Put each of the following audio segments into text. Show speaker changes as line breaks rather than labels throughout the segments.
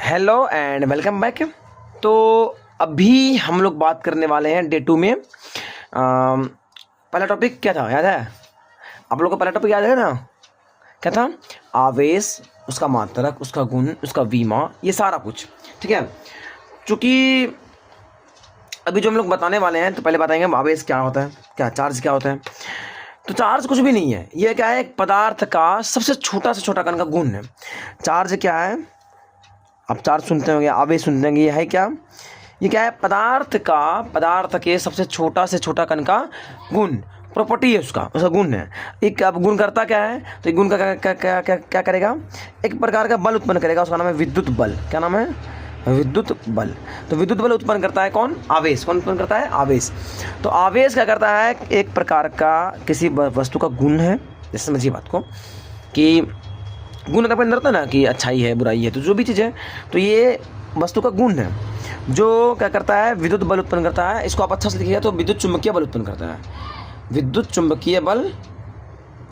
Hello and welcome back. तो अभी हम लोग बात करने वाले हैं डे 2 में। पहला टॉपिक क्या था याद है? आप लोगों को पहला टॉपिक याद है ना? क्या था? आवेश, उसका मात्रक, उसका गुण, उसका विमा, ये सारा कुछ। ठीक है, चूँकि अभी जो हम लोग बताने वाले हैं तो पहले बताएंगे आवेश क्या होता है, क्या चार्ज क्या होता है। तो चार्ज कुछ भी नहीं है, ये क्या है, एक पदार्थ का सबसे छोटा से छोटा कण का गुण है। चार्ज क्या है? आप चार्ज सुनते होंगे, आवेश सुनते होंगे, ये है क्या? ये क्या है? पदार्थ के सबसे छोटा से छोटा कण का गुण, प्रॉपर्टी है उसका गुण है। एक अब गुण करता क्या है? तो एक गुण का क्या क्या क्या क्या, क्या करेगा? एक प्रकार का बल उत्पन्न करेगा, उसका नाम है विद्युत बल। क्या नाम है? विद्युत बल। तो विद्युत बल उत्पन्न करता है कौन? आवेश। कौन उत्पन्न करता है? आवेश। तो आवेश क्या करता है? एक प्रकार का किसी वस्तु का गुण है। जैसे समझिए बात को कि गुण का अपने रहता है ना कि अच्छाई है, बुराई है, तो जो भी चीज़ है, तो ये वस्तु का गुण है जो क्या करता है? विद्युत बल उत्पन्न करता है। इसको आप अच्छा से लिखिएगा तो विद्युत चुम्बकीय बल उत्पन्न करता है। विद्युत चुम्बकीय बल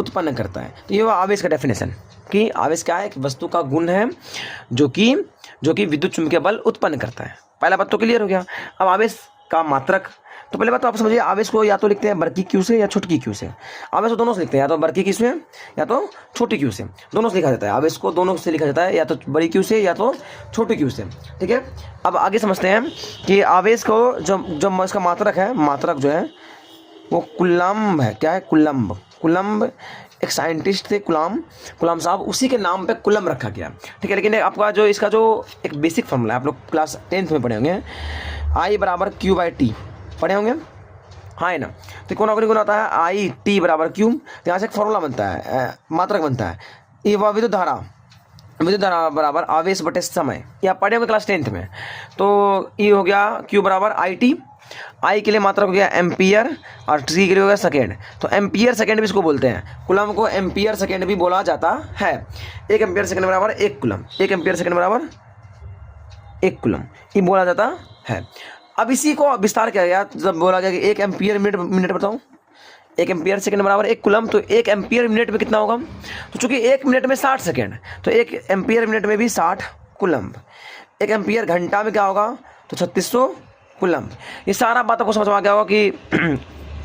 उत्पन्न करता है। तो ये हुआ आवेश का डेफिनेशन कि आवेश क्या है? एक वस्तु का गुण है जो कि विद्युत चुम्बकीय बल उत्पन्न करता है। पहला बात तो क्लियर हो गया। अब आवेश का मात्रक, तो पहले बात तो आप समझिए, आवेश को या तो लिखते हैं बड़की क्यू से या छोटकी क्यू से। आवेश को दोनों से लिखते हैं, या तो बड़की क्यू से या तो छोटी क्यू से, दोनों से लिखा जाता है। आवेश को दोनों से लिखा जाता है, या तो बड़ी क्यू से या तो छोटी क्यू से। ठीक है, अब आगे समझते हैं कि आवेश को जो इसका मात्रक है, मात्रक जो है वो कुलम्ब है। क्या है? कुलम्ब। कुलम्ब एक साइंटिस्ट थे, कुलाम साहब, उसी के नाम पे कुलम्ब रखा गया। ठीक है, लेकिन आपका जो इसका जो एक बेसिक फॉर्मूला है, आप लोग क्लास 10th में पढ़े होंगे, I बराबर Q/T पढ़े होंगे, हाँ है ना? तो कौन अग्नि गुण आता है? आई टी बराबर क्यू। तो यहाँ से एक फॉर्मूला बनता है, मात्रक बनता है। ये वह विद्युत धारा बराबर आवेश बटे समय, ये आप पढ़े होंगे क्लास 10th में। तो ये हो गया क्यू बराबर आई टी। आई के लिए मात्रक हो गया एम्पियर और टी के लिए हो गया सेकेंड। तो एम्पियर सेकेंड भी इसको बोलते हैं, कुलम को एम्पियर सेकेंड भी बोला जाता है। एक एम्पियर सेकेंड बराबर एक कुलम, एक एम्पियर सेकेंड बराबर एक कुलम, ये बोला जाता है। अब इसी को विस्तार किया गया जब बोला गया कि एक एम्पियर मिनट बताओ, एक एम्पियर सेकंड बराबर एक कुलम, तो एक एम्पियर मिनट में कितना होगा? तो चूंकि एक मिनट में 60 सेकंड, तो एक एम्पियर मिनट में भी 60 कुलम। एक एम्पियर घंटा में क्या होगा? तो 3600 कुलम। ये सारा बात आपको समझ में आ गया होगा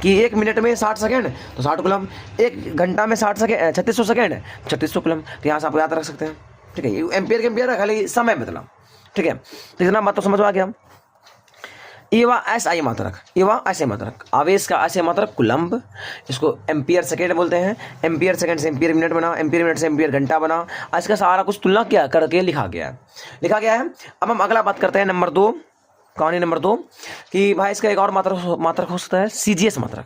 कि एक मिनट में 60 सेकंड तो 60 कुलम, एक घंटा में 60 सेकंड 3600 सेकंड 3600 कुलम। तो यहाँ से आप याद रख सकते हैं। ठीक है, एम्पियर के एम्पियर खाली समय बदला। ठीक है, तो इतना बात तो समझ में आ गया। एवा एस आई मात्रक, एवा ऐसे मात्रक, आवेश का ऐसे मात्रक कुलम्ब, इसको एम्पियर सेकेंड बोलते हैं। एम्पियर सेकेंड से एम्पियर मिनट बना, एम्पियर मिनट से एम्पियर घंटा बना। आज का सारा कुछ तुलना क्या करके लिखा गया है। अब हम अगला बात करते हैं नंबर 2, कहानी नंबर 2, कि भाई इसका एक और मात्रक हो सकता है सीजीएस मात्रक।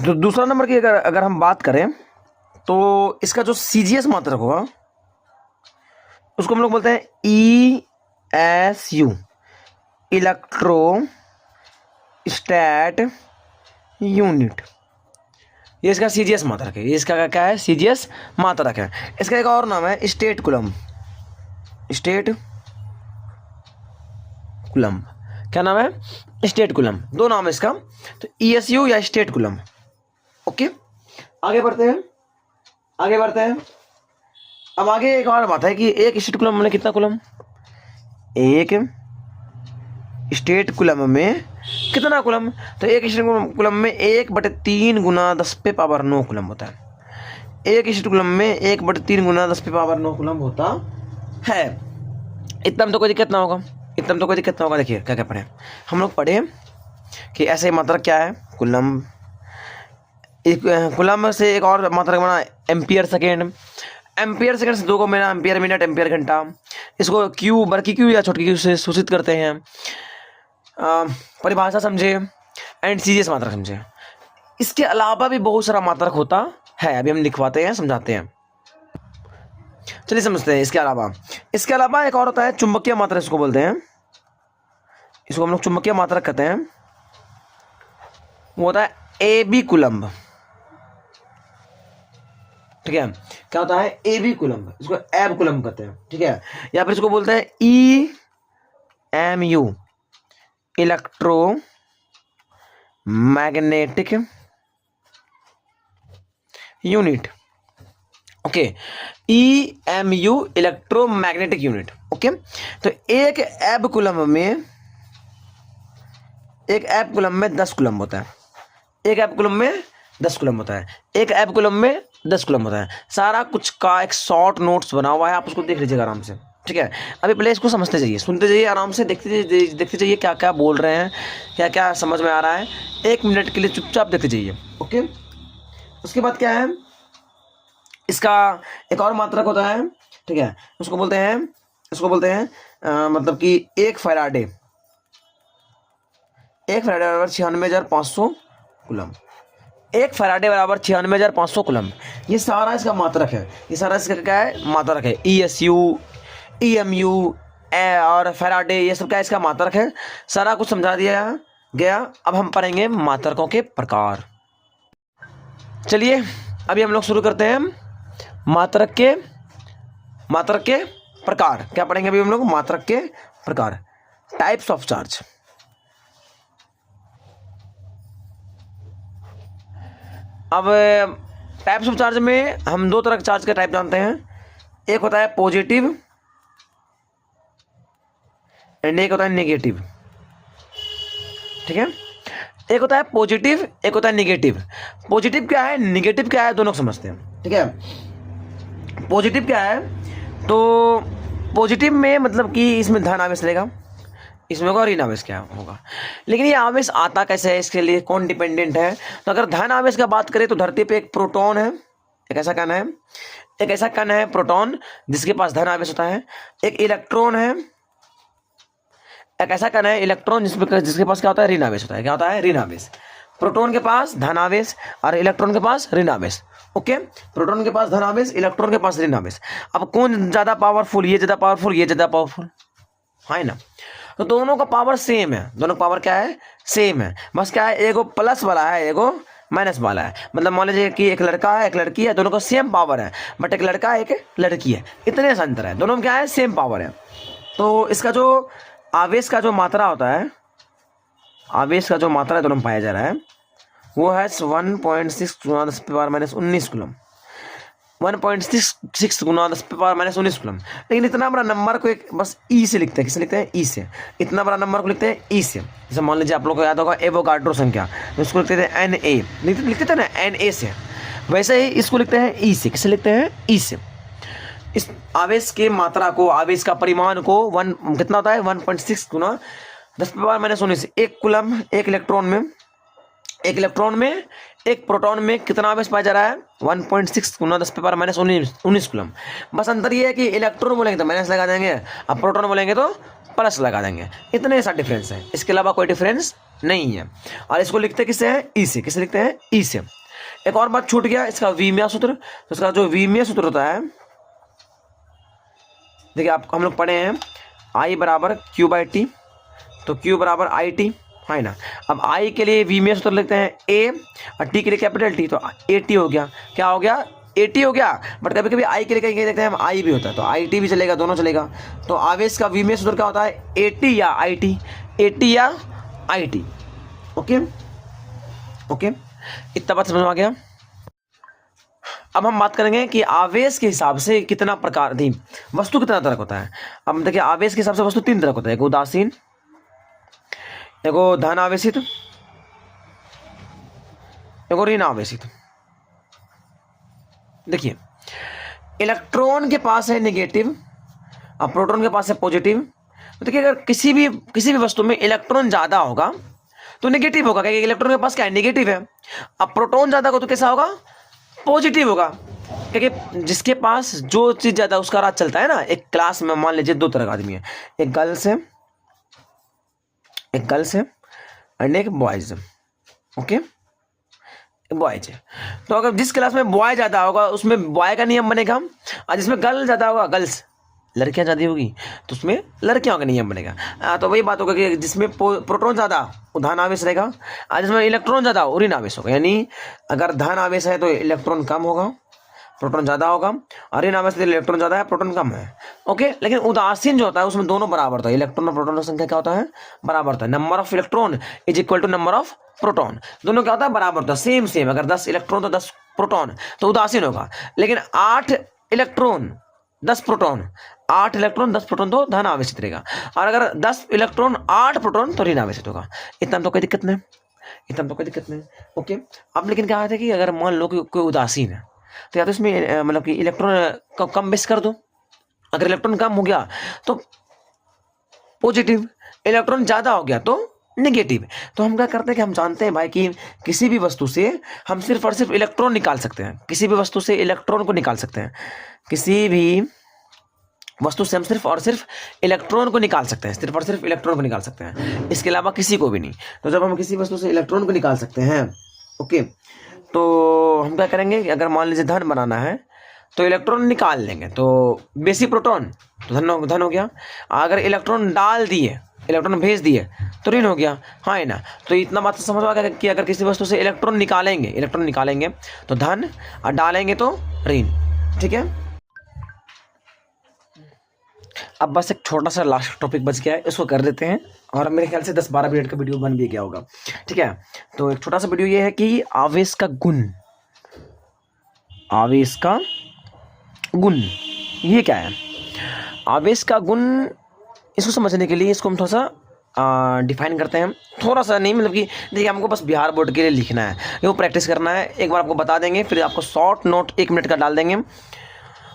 तो दूसरा नंबर की अगर हम बात करें तो इसका जो सीजीएस मात्रक होगा उसको हम लोग बोलते हैं ESU, इलेक्ट्रो स्टैट यूनिट। ये इसका सीजीएस मात्रक है। ये इसका क्या है? सीजीएस मात्रक है। इसका एक और नाम है स्टेट कुलम। स्टेट कुलम, क्या नाम है? State coulomb. दो नाम है इसका, तो ESU या स्टेट कुलम। ओके, आगे बढ़ते हैं। अब आगे एक और बात है कि एक स्टेट कुलम में कितना कुलम? एक स्टेट कुलम में कितना कुलम? तो एक स्टेट कुलम में 1/3 गुना 10⁻9 कुलम होता है। एक स्टेट कुलम में 1/3 गुना 10⁻9 कुलम होता है। इतना में तो कोई दिक्कत ना होगा। देखिए क्या क्या पढ़े हम लोग, पढ़े कि ऐसे मात्रक क्या है? कुलम। एक कुलम से एक और मात्रक बना एम्पियर सेकेंड। एम्पियर सेकंड से 2 को मेरा एम्पियर मिनट, एम्पियर घंटा। इसको क्यू, बड़की क्यू या छोटी क्यू से सूचित करते हैं। परिभाषा समझे एंड सीजीएस मात्रक समझे। इसके अलावा भी बहुत सारा मात्रक होता है, अभी हम लिखवाते हैं, समझाते हैं। चलिए समझते हैं। इसके अलावा एक और होता है चुंबकीय मात्रक, इसको बोलते हैं, इसको हम लोग चुंबकीय मात्रक कहते हैं। वो होता है AB कुलम्ब। ठीक है, क्या होता है? AB कुलम्ब, इसको एब कुलम्ब कहते हैं। ठीक है, या फिर इसको बोलते हैं EMU, electro magnetic unit. Okay, EMU electromagnetic unit. Okay, तो एक एब कूलम में 10 कूलम होता है। एक एब कूलम में 10 कूलम होता है। एक एब कूलम में 10 कूलम होता है। सारा कुछ का एक शॉर्ट नोट्स बना हुआ है, आप उसको देख लीजिएगा आराम से। ठीक है, अभी पहले इसको समझते जाइए, सुनते जाइए आराम से, देखते जाइए क्या क्या बोल रहे हैं, क्या क्या समझ में आ रहा है। 1 मिनट के लिए चुपचाप देखते जाइए। ओके, उसके बाद क्या है, इसका एक और मात्रक होता है। ठीक है, उसको बोलते हैं मतलब कि 1 फैराडे बराबर 96,500 कूलम। 1 फैराडे बराबर 96,500 कूलम। ये सारा इसका मात्रक है। ये सारा इसका क्या है, मात्रक है। ESU, EMU और फैराडे, ये सब क्या इसका मात्रक है। सारा कुछ समझा दिया गया। अब हम पढ़ेंगे मात्रकों के प्रकार। चलिए अभी हम लोग शुरू करते हैं मात्रक के प्रकार। क्या पढ़ेंगे अभी हम लोग, मात्रक के प्रकार, टाइप्स ऑफ चार्ज। अब टाइप्स ऑफ चार्ज में हम 2 तरह के चार्ज के टाइप जानते हैं। एक होता है पॉजिटिव एंड एक होता है नेगेटिव। ठीक है, एक होता है पॉजिटिव, एक होता है नेगेटिव। पॉजिटिव क्या है, नेगेटिव क्या है, दोनों को समझते हैं। ठीक है, पॉजिटिव क्या है, तो पॉजिटिव में मतलब कि इसमें धन आवेश रहेगा, इसमें होगा ऋण आवेश क्या होगा। लेकिन ये आवेश आता कैसे है, इसके लिए कौन डिपेंडेंट है। तो अगर धन आवेश का बात करें तो धरती पे एक प्रोटॉन है, एक ऐसा कण है प्रोटॉन जिसके पास धन आवेश होता है। एक इलेक्ट्रॉन है, एक ऐसा कण है इलेक्ट्रॉन जिसके पास क्या होता है, ऋण आवेश होता है। क्या होता है, ऋण आवेश। प्रोटॉन के पास धन आवेश और इलेक्ट्रॉन के पास ऋण आवेश। ओके, प्रोटॉन के पास धन आवेश, इलेक्ट्रॉन के पास ऋण आवेश। अब कौन ज्यादा पावरफुल, ये ज्यादा पावरफुल, ये ज्यादा पावरफुल है ना। तो दोनों का पावर सेम है, दोनों का पावर क्या है, सेम है। बस क्या है, एगो प्लस वाला है, एगो माइनस वाला है। मतलब मान लीजिए कि एक लड़का है, एक लड़की है, दोनों का सेम पावर है, बट एक लड़का है, एक लड़की है, इतने सा अंतर है। दोनों में क्या है, सेम पावर है। तो इसका जो आवेश का जो मात्रा होता है, आवेश का जो मात्रा दोनों में पाया जा रहा है, वो है 1.6 गुना 10⁻⁻19 कूलम। 1.66 गुना 10⁻⁻19 कूलम। लेकिन इतना बड़ा नंबर को एक बस ई से लिखते हैं। किससे लिखते हैं, ई से। इतना बड़ा नंबर को लिखते हैं ई से। जैसे मान लीजिए आप लोग को याद होगा एवोगाड्रो संख्या, उसको लिखते थे Na, लिखते थे ना Na से। वैसे ही इसको लिखते हैं ई से। किससे लिखते हैं, ई से। इस आवेश के मात्रा को, आवेश का परिमाण को कितना होता है, 1.6 गुना 10⁻⁻19। एक कूलम, एक इलेक्ट्रॉन में एक प्रोटॉन में कितना आवेश पाया जा रहा है, 1.6 गुना 10⁻⁻19 कूलम। बस अंतर ये है कि इलेक्ट्रॉन बोलेंगे तो माइनस लगा देंगे, अब प्रोटॉन बोलेंगे तो प्लस लगा देंगे। इतने सा डिफरेंस है, इसके अलावा कोई डिफरेंस नहीं है। और इसको लिखते किससे हैं, ई से। किससे लिखते हैं, ई से। एक और बात छूट गया, इसका वीमिया सूत्र। तो इसका जो वीमिया सूत्र होता है, देखिए आप हम लोग पढ़े हैं I बराबर Q/T, तो Q बराबर IT है ना। अब I के लिए वीमिया सूत्र लिखते हैं A और T के लिए कैपिटल T, तो AT हो गया। क्या हो गया, AT हो गया। बट कभी कभी I के लिए कहीं देखते हैं हम I भी होता है, तो IT भी चलेगा, दोनों चलेगा। तो आवेश का वीमिया सूत्र क्या होता है, AT या IT, AT या IT। ओके ओके, इतना बात समझ में आ गया। अब हम बात करेंगे कि आवेश के हिसाब से कितना प्रकार थी, वस्तु कितना तरह होता है। अब देखिए आवेश के हिसाब से वस्तु 3 तरह होता है, एक उदासीन, एगो धन आवेशित, एगो ऋण आवेशित। देखिए इलेक्ट्रॉन के पास है नेगेटिव और प्रोटॉन के पास है पॉजिटिव। तो देखिए अगर किसी भी वस्तु में इलेक्ट्रॉन ज्यादा होगा तो नेगेटिव होगा, क्योंकि इलेक्ट्रॉन के पास क्या है, नेगेटिव है। अब प्रोटॉन ज्यादा होगा तो कैसा होगा, पॉजिटिव होगा। क्योंकि जिसके पास जो चीज ज्यादा उसका राज चलता है ना। एक क्लास में मान लीजिए 2 तरह का आदमी है, एक गर्ल्स है एंड एक बॉयज। ओके, बॉयज है। तो अगर जिस क्लास में बॉय ज्यादा होगा उसमें बॉय का नियम बनेगा, और जिसमें गर्ल ज्यादा होगा, गर्ल्स लड़कियां ज्यादा होगी तो उसमें लड़कियों का नियम बनेगा। तो वही बात होगा कि जिसमें प्रोटॉन ज्यादा वो धन आवेश रहेगा, और जिसमें इलेक्ट्रॉन ज्यादा वो ऋण आवेश होगा। यानी अगर धन आवेश है तो इलेक्ट्रॉन कम होगा, प्रोटॉन ज्यादा होगा, और ऋण आवेश इलेक्ट्रॉन ज्यादा है, प्रोटॉन कम है। ओके, लेकिन उदासीन जो होता है उसमें दोनों बराबर होता है, इलेक्ट्रॉन और प्रोटॉन की संख्या क्या होता है, बराबर होता है। Number of electron is equal to number of proton, दोनों क्या होता है, बराबर होता है, सेम। अगर 10 इलेक्ट्रॉन तो 10 प्रोटॉन तो उदासीन होगा। लेकिन 8 इलेक्ट्रॉन 10 प्रोटॉन, 8 इलेक्ट्रॉन 10 प्रोटॉन तो धन आवेशित रहेगा। और अगर 10 इलेक्ट्रॉन 8 प्रोटॉन तो ऋण आवेशित होगा। इतना तो कोई दिक्कत नहीं, इतना तो कोई दिक्कत नहीं। ओके, अब लेकिन क्या है कि अगर मान लो कि कोई उदासीन है तो या तो इसमें मतलब कि इलेक्ट्रॉन को कम बेस कर दो। अगर इलेक्ट्रॉन कम हो गया तो पॉजिटिव, इलेक्ट्रॉन ज़्यादा हो गया तो नेगेटिव। तो हम क्या करते हैं कि हम जानते हैं भाई कि किसी भी वस्तु से हम सिर्फ और सिर्फ इलेक्ट्रॉन निकाल सकते हैं, किसी भी वस्तु से इलेक्ट्रॉन को निकाल सकते हैं, किसी भी वस्तु से हम सिर्फ और सिर्फ इलेक्ट्रॉन को निकाल सकते हैं, सिर्फ और सिर्फ इलेक्ट्रॉन को निकाल सकते हैं, इसके अलावा किसी को भी नहीं। तो जब हम किसी वस्तु से इलेक्ट्रॉन को निकाल सकते हैं, ओके, तो हम क्या करेंगे कि अगर मान लीजिए धन बनाना है तो इलेक्ट्रॉन निकाल लेंगे तो बेसी प्रोटॉन तो धन हो गया। अगर इलेक्ट्रॉन डाल दिए, इलेक्ट्रॉन भेज दिए तो ऋण हो गया। हाँ है ना। तो इतना बात तो समझ आ गया कि अगर किसी वस्तु से इलेक्ट्रॉन निकालेंगे तो धन और डालेंगे तो ऋण। ठीक है, अब बस एक छोटा सा लास्ट टॉपिक बच गया है, इसको कर देते हैं और मेरे ख्याल से 10-12 मिनट का वीडियो बन भी गया होगा। ठीक है, तो एक छोटा सा वीडियो ये है कि आवेश का गुण, आवेश का गुण ये क्या है। आवेश का गुण, इसको समझने के लिए इसको हम थोड़ा सा डिफाइन करते हैं, थोड़ा सा नहीं, मतलब कि देखिए हमको बस बिहार बोर्ड के लिए लिखना है, ये वो प्रैक्टिस करना है। एक बार आपको बता देंगे, फिर आपको शॉर्ट नोट 1 मिनट का डाल देंगे,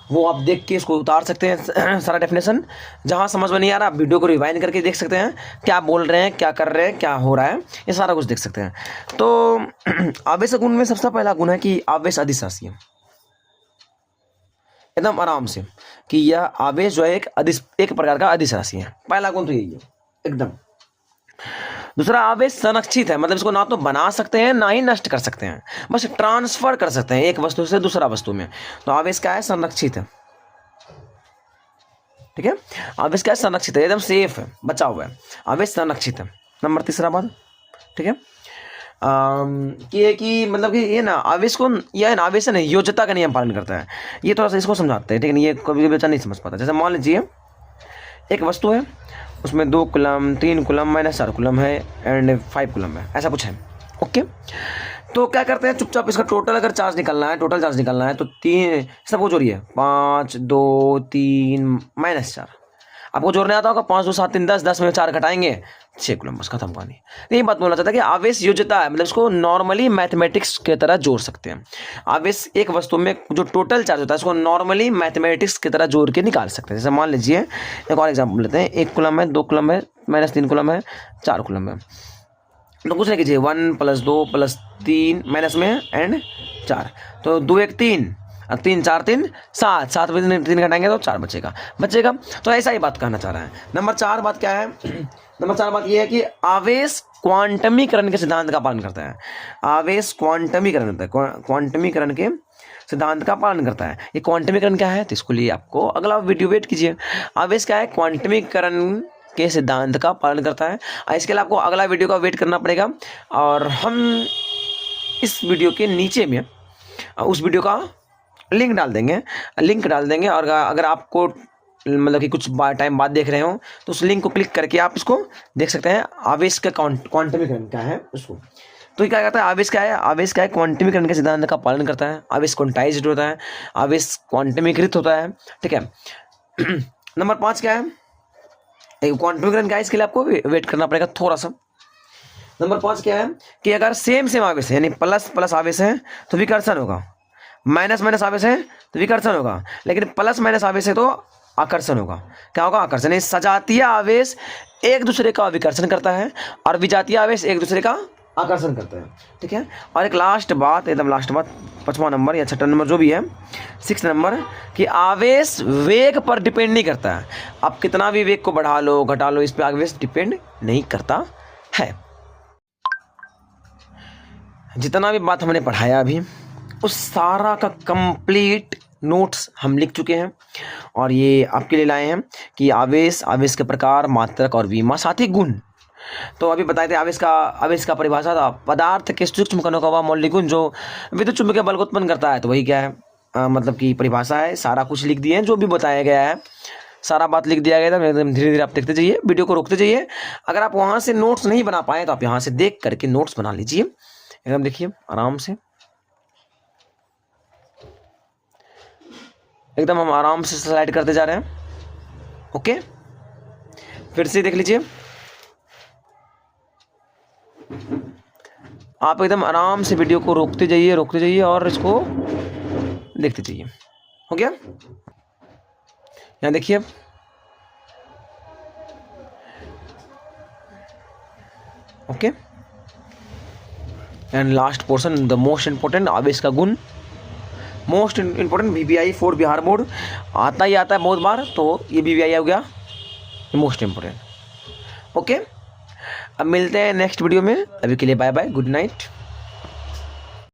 वो आप देख के इसको उतार सकते हैं सारा डेफिनेशन। जहाँ समझ में नहीं आ रहा आप वीडियो को रिवाइंड करके देख सकते हैं, क्या बोल रहे हैं, क्या कर रहे हैं, क्या हो रहा है, ये सारा कुछ देख सकते हैं। तो आवेश गुण में सबसे पहला गुण है कि आवेश अदिश राशि है, एकदम आराम से, कि यह आवेश जो है एक प्रकार का अदिश राशि है। पहला गुण तो यही है एकदम। दूसरा, आवेश संरक्षित है, मतलब इसको ना तो बना सकते हैं ना ही नष्ट कर सकते हैं, बस ट्रांसफर कर सकते हैं एक वस्तु से दूसरा वस्तु में। तो आवेश क्या है, संरक्षित है। ठीक है, आवेश क्या है, संरक्षित है, एकदम सेफ है, बचा हुआ है, आवेश संरक्षित है। नंबर तीसरा बात, ठीक है, कि मतलब कि ये ना आवेश को, यह ना आवेश है योज्यता का नियम पालन करता है। ये थोड़ा सा इसको समझाते हैं, ठीक है, ये कभी बच्चा नहीं समझ पाता। जैसे मान लीजिए एक वस्तु है, उसमें 2 कूलम, 3 कूलम, -4 कूलम है एंड 5 कूलम है, ऐसा कुछ है। ओके, तो क्या करते हैं, चुपचाप इसका टोटल अगर चार्ज निकालना है, टोटल चार्ज निकालना है तो 3 सबको जोड़िए, 5, 2, 3, -4। आपको जोड़ने आता होगा, 5, 2, 7, 3, 10, 10 में 4 घटाएंगे 6 कूलम, बस खत्म कहानी। यही बात बोलना चाहता है कि आवेश योज्यता है, मतलब इसको नॉर्मली मैथमेटिक्स की तरह जोड़ सकते हैं। आवेश एक वस्तु में जो टोटल चार्ज होता है उसको नॉर्मली मैथमेटिक्स की तरह जोड़ के निकाल सकते हैं। जैसे मान लीजिए एक और एग्जाम्पल लेते हैं, 1 कूलम है, 2 कूलम है, -3 कूलम है, 4 कूलम है। तो कुछ नहीं कीजिए, 1 + 2 + 3 माइनस में एंड 4, तो 2 1 3 और 3 4 3 7, 7 में 3 घटाएंगे तो 4 बचेगा। तो ऐसा ही बात कहना चाह रहा है। नंबर 4 बात क्या है, नंबर 4 बात यह है कि आवेश क्वांटमीकरण के सिद्धांत का पालन करता है। आवेश क्वांटमीकरण होता है, क्वांटमीकरण के सिद्धांत का पालन करता है। ये क्वांटमीकरण क्या है, तो इसको लिए आपको अगला वीडियो वेट कीजिए। आवेश क्या है, क्वांटमीकरण के सिद्धांत का पालन करता है। इसके लिए आपको अगला वीडियो का वेट करना पड़ेगा, और हम इस वीडियो के नीचे में उस वीडियो का लिंक डाल देंगे, और अगर आपको मतलब कि कुछ टाइम बाद देख रहे हो तो उस लिंक को क्लिक करके आप इसको देख सकते हैं, आवेश का क्वांटमीकरण क्या है उसको। तो ये क्या कहता है, आवेश क्या है, क्वांटमीकरण के सिद्धांत का पालन करता है। आवेश क्वांटाइज्ड होता है, आवेश क्वांटमीकृत होता है। ठीक है, नंबर 5 क्या है, क्वांटमीकरण क्या है, इसके लिए आपको वेट करना पड़ेगा थोड़ा सा। नंबर 5 क्या है कि अगर सेम आवेश है, यानी प्लस आवेश है तो विकर्षण होगा, माइनस आवेश है तो विकर्षण होगा, लेकिन प्लस आवेश है तो आकर्षण होगा। क्या होगा, आकर्षण। सजातीय आवेश एक दूसरे का विकर्षण करता है और विजातीय आवेश एक दूसरे का आकर्षण करता है। ठीक है, और एक लास्ट बात, एकदम लास्ट बात, 5वां नंबर या 6वां नंबर जो भी है, 6 नंबर, कि आवेश वेग पर डिपेंड नहीं करता है। आप कितना भी वेग को बढ़ा लो घटा लो, इस पर आवेश डिपेंड नहीं करता है। जितना भी बात हमने पढ़ाया अभी, उस सारा का कंप्लीट नोट्स हम लिख चुके हैं, और ये आपके लिए लाए हैं कि आवेश के प्रकार, मात्रक और विमा, साथ ही गुण। तो अभी बताए थे आवेश का परिभाषा था, पदार्थ के सूक्ष्म कणों का वह मौलिक गुण जो विद्युत चुंबकीय बल को उत्पन्न करता है। तो वही क्या है, मतलब कि परिभाषा है। सारा कुछ लिख दिए हैं, जो भी बताया गया है सारा बात लिख दिया गया था। धीरे धीरे आप देखते जाइए, वीडियो को रोकते जाइए। अगर आप वहाँ से नोट्स नहीं बना पाए तो आप यहाँ से देख करके नोट्स बना लीजिए, एकदम देखिए आराम से। एकदम हम आराम से स्लाइड करते जा रहे हैं। ओके, फिर से देख लीजिए, आप एकदम आराम से वीडियो को रोकते जाइए और इसको देखते जाइए। हो गया? यहाँ देखिए, okay. And last portion, the most important, आवेश का गुण। Most important VBI for Bihar board, आता ही आता है बहुत बार, तो ये VBI हो गया मोस्ट इंपॉर्टेंट। ओके, अब मिलते हैं नेक्स्ट वीडियो में, अभी के लिए बाय बाय, गुड नाइट।